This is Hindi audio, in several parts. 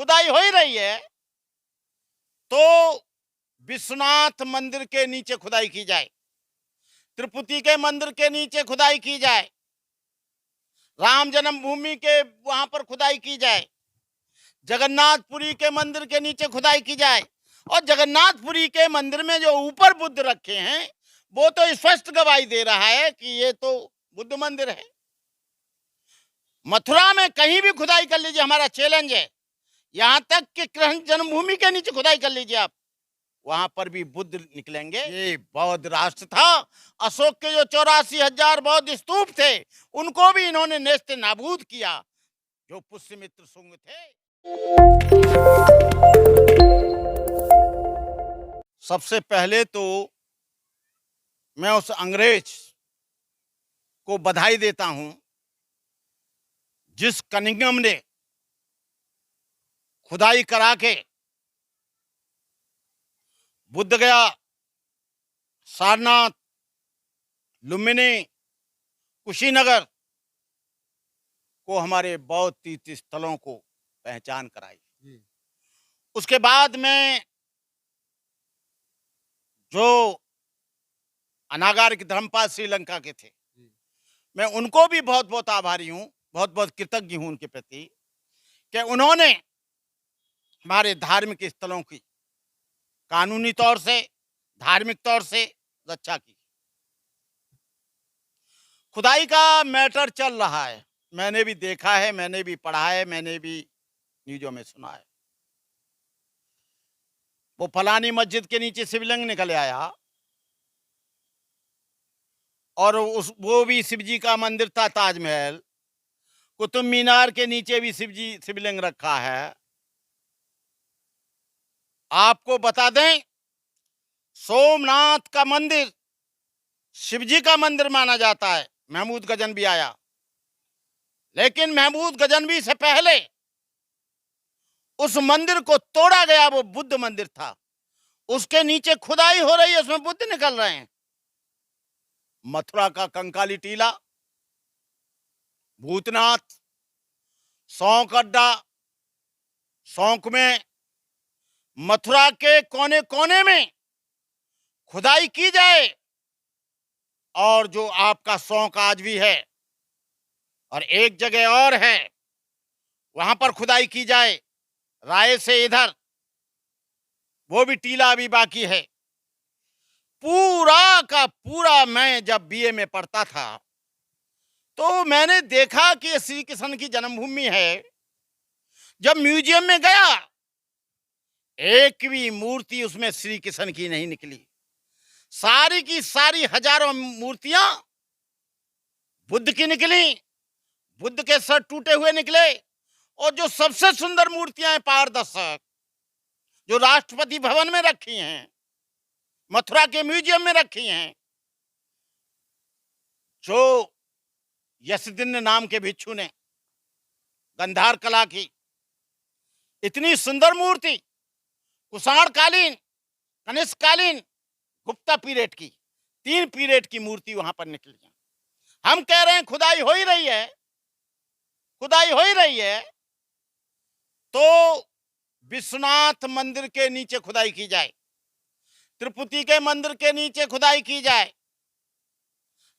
खुदाई हो ही रही है तो विश्वनाथ मंदिर के नीचे खुदाई की जाए, तिरुपति के मंदिर के नीचे खुदाई की जाए, राम जन्मभूमि के वहां पर खुदाई की जाए, जगन्नाथपुरी के मंदिर के नीचे खुदाई की जाए। और जगन्नाथपुरी के मंदिर में जो ऊपर बुद्ध रखे हैं वो तो स्पष्ट गवाही दे रहा है कि ये तो बुद्ध मंदिर है। मथुरा में कहीं भी खुदाई कर लीजिए, हमारा चैलेंज है। यहां तक कि कृष्ण जन्मभूमि के नीचे खुदाई कर लीजिए आप, वहां पर भी बुद्ध निकलेंगे। ये बौद्ध राष्ट्र था। अशोक के जो 84,000 बौद्ध स्तूप थे उनको भी इन्होंने नेस्त नाबूद किया। जो पुष्यमित्र शुंग थे, सबसे पहले तो मैं उस अंग्रेज को बधाई देता हूं जिस कनिंगम ने खुदाई करा के बुद्ध गया, सारनाथ, लुम्बिनी, कुशीनगर को हमारे बौद्ध तीर्थ स्थलों को पहचान कराई। उसके बाद में जो अनागार के धर्मपाल श्रीलंका के थे, मैं उनको भी बहुत बहुत आभारी हूं, बहुत बहुत कृतज्ञ हूं उनके प्रति कि उन्होंने हमारे धार्मिक स्थलों की कानूनी तौर से, धार्मिक तौर से रक्षा की। खुदाई का मैटर चल रहा है, मैंने भी देखा है, मैंने भी पढ़ा है, मैंने भी न्यूज़ों में सुना है। वो फलानी मस्जिद के नीचे शिवलिंग निकल आया और वो भी शिव जी का मंदिर था ताजमहल। कुतुब मीनार के नीचे भी शिवलिंग रखा है। आपको बता दें, सोमनाथ का मंदिर शिवजी का मंदिर माना जाता है। महमूद गजनवी आया, लेकिन महमूद गजनवी से पहले उस मंदिर को तोड़ा गया, वो बुद्ध मंदिर था। उसके नीचे खुदाई हो रही है, उसमें बुद्ध निकल रहे हैं। मथुरा का कंकाली टीला, भूतनाथ, सौंक अड्डा, सौंक में मथुरा के कोने कोने में खुदाई की जाए और जो आपका सौंक आज भी है और एक जगह और है वहां पर खुदाई की जाए, राय से इधर वो भी टीला अभी बाकी है। पूरा का पूरा मैं जब बीए में पढ़ता था तो मैंने देखा कि श्री कृष्ण की जन्मभूमि है। जब म्यूजियम में गया, एक भी मूर्ति उसमें श्री कृष्ण की नहीं निकली। सारी की सारी हजारों मूर्तियां बुद्ध की निकली, बुद्ध के सर टूटे हुए निकले। और जो सबसे सुंदर मूर्तियां हैं पारदर्शक, जो राष्ट्रपति भवन में रखी हैं, मथुरा के म्यूजियम में रखी हैं, जो यशदिन नाम के भिक्षु ने गंधार कला की इतनी सुंदर मूर्ति, कुषाण कालीन, कनिष्क कालीन, गुप्ता पीरियड की, 3 पीरियड की मूर्ति वहां पर निकली है। हम कह रहे हैं खुदाई हो ही रही है, खुदाई हो ही रही है तो विश्वनाथ मंदिर के नीचे खुदाई की जाए, तिरुपति के मंदिर के नीचे खुदाई की जाए,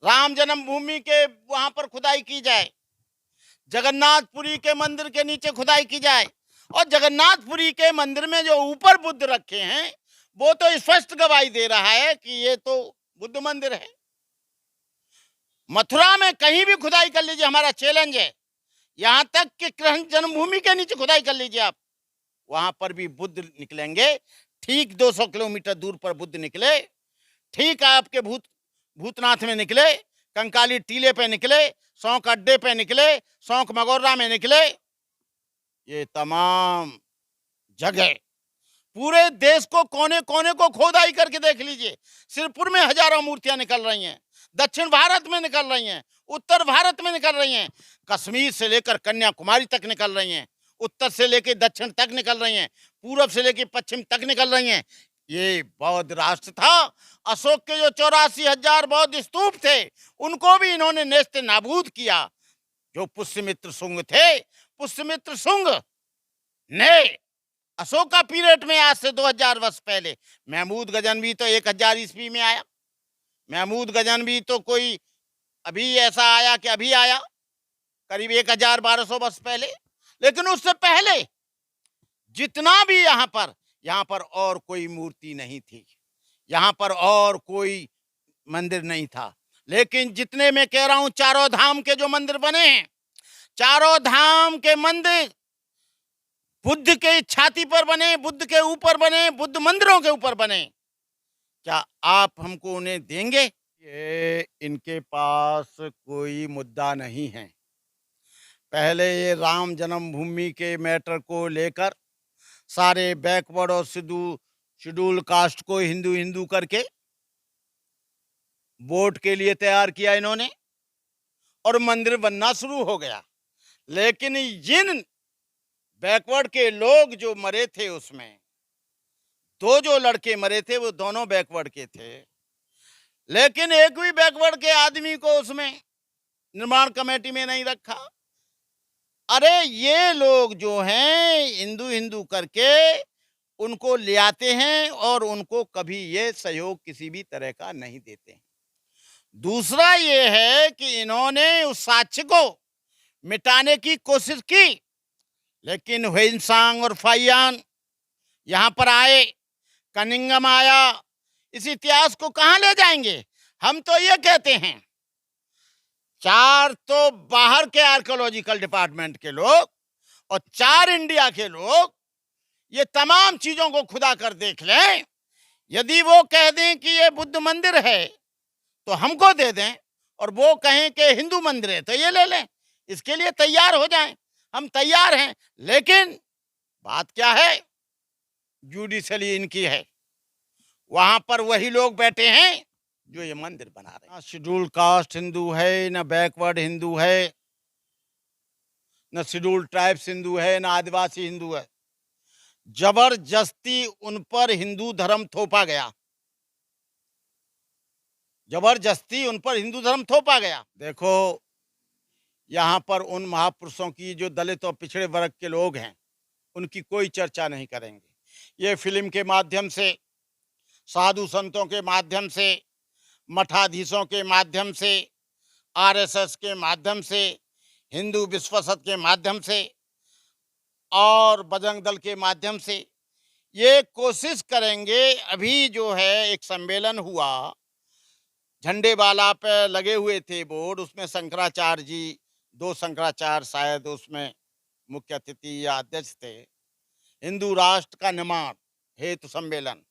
राम जन्मभूमि के वहां पर खुदाई की जाए, जगन्नाथपुरी के मंदिर के नीचे खुदाई की जाए। और जगन्नाथपुरी के मंदिर में जो ऊपर बुद्ध रखे हैं वो तो स्पष्ट गवाही दे रहा है कि ये तो बुद्ध मंदिर है। मथुरा में कहीं भी खुदाई कर लीजिए, हमारा चैलेंज है। यहां तक कि कृष्ण जन्मभूमि के नीचे खुदाई कर लीजिए आप, वहां पर भी बुद्ध निकलेंगे। ठीक 200 किलोमीटर दूर पर बुद्ध निकले, ठीक आपके भूतनाथ में निकले, कंकाली टीले पे निकले, सौंक अड्डे पे निकले, सौंक मगोरा में निकले। ये तमाम जगह पूरे देश को कोने कोने को खोदाई करके देख लीजिए। सिरपुर में हजारों मूर्तियां निकल रही हैं, दक्षिण भारत में निकल रही हैं, उत्तर भारत में निकल रही हैं, कश्मीर से लेकर कन्याकुमारी तक निकल रही हैं, उत्तर से लेकर दक्षिण तक निकल रही हैं, पूरब से लेकर पश्चिम तक निकल रही हैं। ये बौद्ध राष्ट्र था। अशोक के जो 84,000 बौद्ध स्तूप थे उनको भी इन्होंने नेस्त नाबूद किया। जो पुष्यमित्र शुंग थे, पुष्यमित्र शुंग ने अशोका पीरियड में, आज से 2000 वर्ष पहले, महमूद गजनवी तो 1000 ईस्वी में आया। महमूद गजनवी तो कोई अभी ऐसा आया कि अभी आया, करीब 1200 वर्ष पहले। लेकिन उससे पहले जितना भी यहाँ पर और कोई मूर्ति नहीं थी, यहाँ पर और कोई मंदिर नहीं था। लेकिन जितने मैं कह रहा हूं, चारों धाम के जो मंदिर बने हैं, चारों धाम के मंदिर बुद्ध के छाती पर बने, बुद्ध के ऊपर बने, बुद्ध मंदिरों के ऊपर बने। क्या आप हमको उन्हें देंगे? ये इनके पास कोई मुद्दा नहीं है। पहले ये राम जन्मभूमि के मैटर को लेकर सारे बैकवर्ड और शेड्यूल कास्ट को हिंदू हिंदू करके वोट के लिए तैयार किया इन्होंने, और मंदिर बनना शुरू हो गया। लेकिन जिन बैकवर्ड के लोग जो मरे थे, उसमें दो जो लड़के मरे थे वो दोनों बैकवर्ड के थे। लेकिन एक भी बैकवर्ड के आदमी को उसमें निर्माण कमेटी में नहीं रखा। अरे ये लोग जो हैं हिंदू हिंदू करके उनको ले आते हैं और उनको कभी ये सहयोग किसी भी तरह का नहीं देते हैं। दूसरा ये है कि इन्होंने उस साक्ष्य को मिटाने की कोशिश की, लेकिन ह्वेनसांग और फाइयान यहाँ पर आए, कनिंगम आया। इस इतिहास को कहाँ ले जाएंगे? हम तो ये कहते हैं, 4 तो बाहर के आर्कियोलॉजिकल डिपार्टमेंट के लोग और 4 इंडिया के लोग ये तमाम चीजों को खुदा कर देख लें। यदि वो कह दें कि ये बुद्ध मंदिर है तो हमको दे दें, और वो कहें कि हिंदू मंदिर है तो ये ले लें। इसके लिए तैयार हो जाएं, हम तैयार हैं। लेकिन बात क्या है? जुडिशली इनकी है, वहां पर वही लोग बैठे हैं जो ये मंदिर बना रहे हैं। ना शेड्यूल कास्ट हिंदू है, ना बैकवर्ड हिंदू है, ना शेड्यूल ट्राइब्स हिंदू है, ना आदिवासी हिंदू है। जबरदस्ती उन पर हिंदू धर्म थोपा गया, जबरदस्ती उन पर हिंदू धर्म थोपा गया। देखो, यहाँ पर उन महापुरुषों की जो दलित और पिछड़े वर्ग के लोग हैं उनकी कोई चर्चा नहीं करेंगे। ये फिल्म के माध्यम से, साधु संतों के माध्यम से, मठाधीशों के माध्यम से, आरएसएस के माध्यम से, हिंदू विश्वसत के माध्यम से और बजरंग दल के माध्यम से ये कोशिश करेंगे। अभी जो है एक सम्मेलन हुआ, झंडे वाला पे लगे हुए थे बोर्ड, उसमें शंकराचार्य जी, 2 शंकराचार्य शायद उसमें मुख्य अतिथि या अध्यक्ष थे। हिंदू राष्ट्र का निर्माण हेतु सम्मेलन,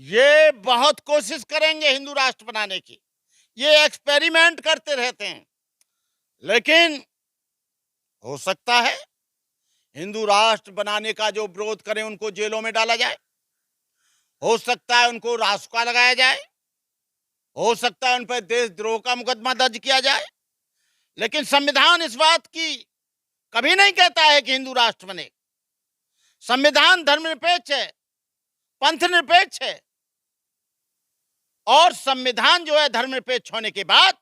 ये बहुत कोशिश करेंगे हिंदू राष्ट्र बनाने की, ये एक्सपेरिमेंट करते रहते हैं। लेकिन हो सकता है हिंदू राष्ट्र बनाने का जो विरोध करें उनको जेलों में डाला जाए, हो सकता है उनको रासुका लगाया जाए, हो सकता है उन पर देशद्रोह का मुकदमा दर्ज किया जाए। लेकिन संविधान इस बात की कभी नहीं कहता है कि हिंदू राष्ट्र बने। संविधान धर्मनिरपेक्ष है, पंथ निरपेक्ष है, और संविधान जो है धर्मनिरपेक्ष होने के बाद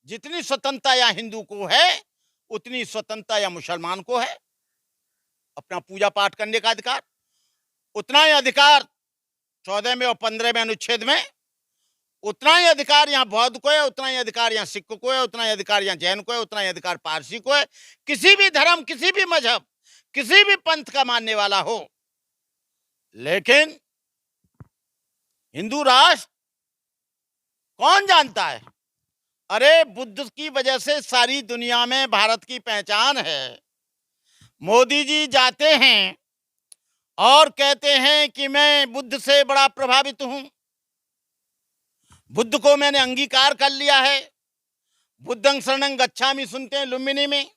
जितनी स्वतंत्रता या हिंदू को है उतनी स्वतंत्रता या मुसलमान को है। अपना पूजा पाठ करने का अधिकार, उतना ही अधिकार 14वें और 15वें अनुच्छेद में, उतना ही अधिकार यहाँ बौद्ध को है, उतना ही अधिकार यहाँ सिख को है, उतना ही अधिकार यहाँ जैन को है, उतना ही अधिकार पारसी को है। किसी भी धर्म, किसी भी मजहब, किसी भी पंथ का मानने वाला हो। लेकिन हिंदू राष्ट्र कौन जानता है? अरे बुद्ध की वजह से सारी दुनिया में भारत की पहचान है। मोदी जी जाते हैं और कहते हैं कि मैं बुद्ध से बड़ा प्रभावित हूं, बुद्ध को मैंने अंगीकार कर लिया है। बुद्धं शरणं गच्छामि सुनते हैं लुम्बिनी में।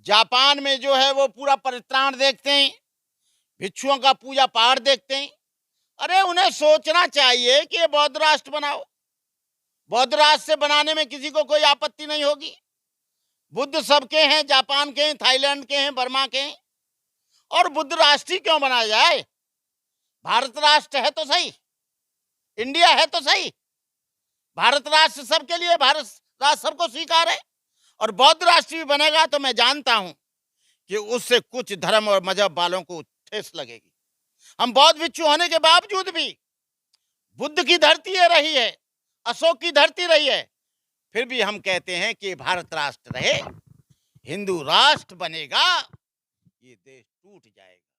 जापान में जो है वो पूरा परित्राण देखते हैं, भिक्षुओं का पूजा पाठ देखते हैं। अरे उन्हें सोचना चाहिए कि ये बौद्ध राष्ट्र बनाओ, बौद्ध राष्ट्र से बनाने में किसी को कोई आपत्ति नहीं होगी। बुद्ध सबके हैं, जापान के हैं, थाईलैंड के हैं, बर्मा के हैं, और बुद्ध राष्ट्र ही क्यों बनाया जाए? भारत राष्ट्र है तो सही, इंडिया है तो सही, भारत राष्ट्र सबके लिए, भारत राष्ट्र सबको स्वीकार है। और बौद्ध राष्ट्र भी बनेगा तो मैं जानता हूं कि उससे कुछ धर्म और मजहब वालों को ठेस लगेगी। हम बौद्ध भिक्षु होने के बावजूद भी बुद्ध की धरती ये रही है, अशोक की धरती रही है, फिर भी हम कहते हैं कि भारत राष्ट्र रहे, हिंदू राष्ट्र बनेगा, ये देश टूट जाएगा।